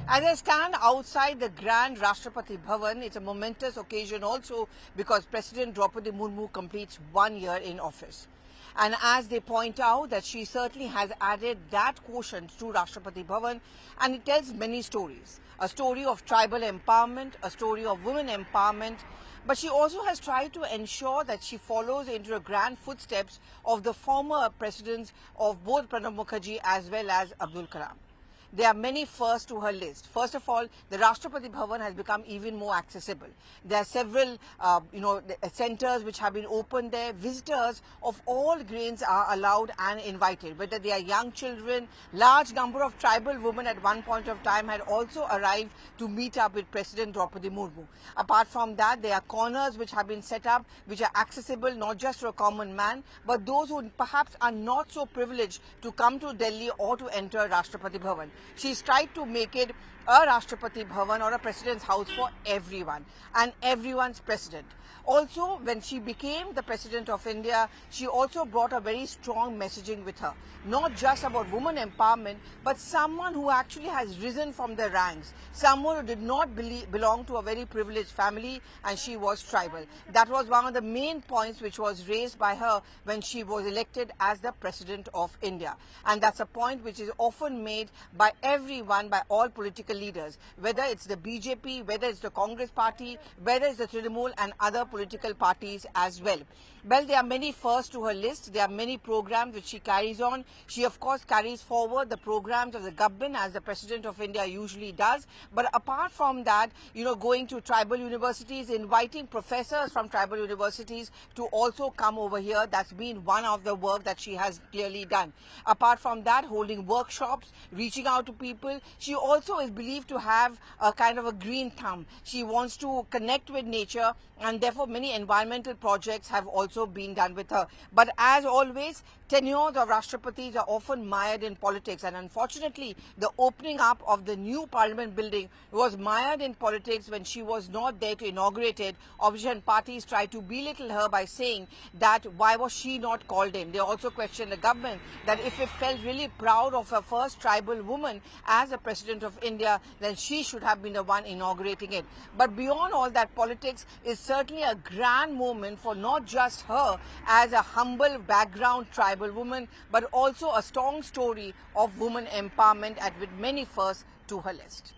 As I stand outside the Grand Rashtrapati Bhavan, it's a momentous occasion also because President Droupadi Murmu completes 1 year in office. And as they point out that she certainly has added that quotient to Rashtrapati Bhavan, and it tells many stories. A story of tribal empowerment, a story of women empowerment, but she also has tried to ensure that she follows into the grand footsteps of the former presidents of both Pranab Mukherjee as well as Abdul Kalam. There are many firsts to her list. First of all, the Rashtrapati Bhavan has become even more accessible. There are several, centers which have been opened there. Visitors of all grades are allowed and invited, whether they are young children. Large number of tribal women at one point of time had also arrived to meet up with President Droupadi Murmu. Apart from that, there are corners which have been set up, which are accessible not just to a common man, but those who perhaps are not so privileged to come to Delhi or to enter Rashtrapati Bhavan. She's tried to make it a Rashtrapati Bhavan or a president's house for everyone and everyone's president. Also, when she became the president of India, she also brought a very strong messaging with her. Not just about women empowerment, but someone who actually has risen from the ranks. Someone who did not belong to a very privileged family, and she was tribal. That was one of the main points which was raised by her when she was elected as the president of India. And that's a point which is often made by everyone, by all political leaders, whether it's the BJP, whether it's the Congress party, whether it's the Trinamool and other political parties as well. Well, there are many firsts to her list. There are many programs which she carries on. She, of course, carries forward the programs of the government as the President of India usually does. But apart from that, going to tribal universities, inviting professors from tribal universities to also come over here, that's been one of the work that she has clearly done. Apart from that, holding workshops, reaching out to people. She also is believed to have a kind of a green thumb. She wants to connect with nature, and therefore many environmental projects have also been done with her. But as always, tenures of Rashtrapatis are often mired in politics, and unfortunately the opening up of the new parliament building was mired in politics when she was not there to inaugurate it. Opposition parties tried to belittle her by saying that why was she not called in. They also questioned the government that if it felt really proud of her first tribal woman as the President of India, then she should have been the one inaugurating it. But beyond all that, politics is certainly a grand moment for not just her as a humble background tribal woman, but also a strong story of women empowerment, and with many firsts to her list.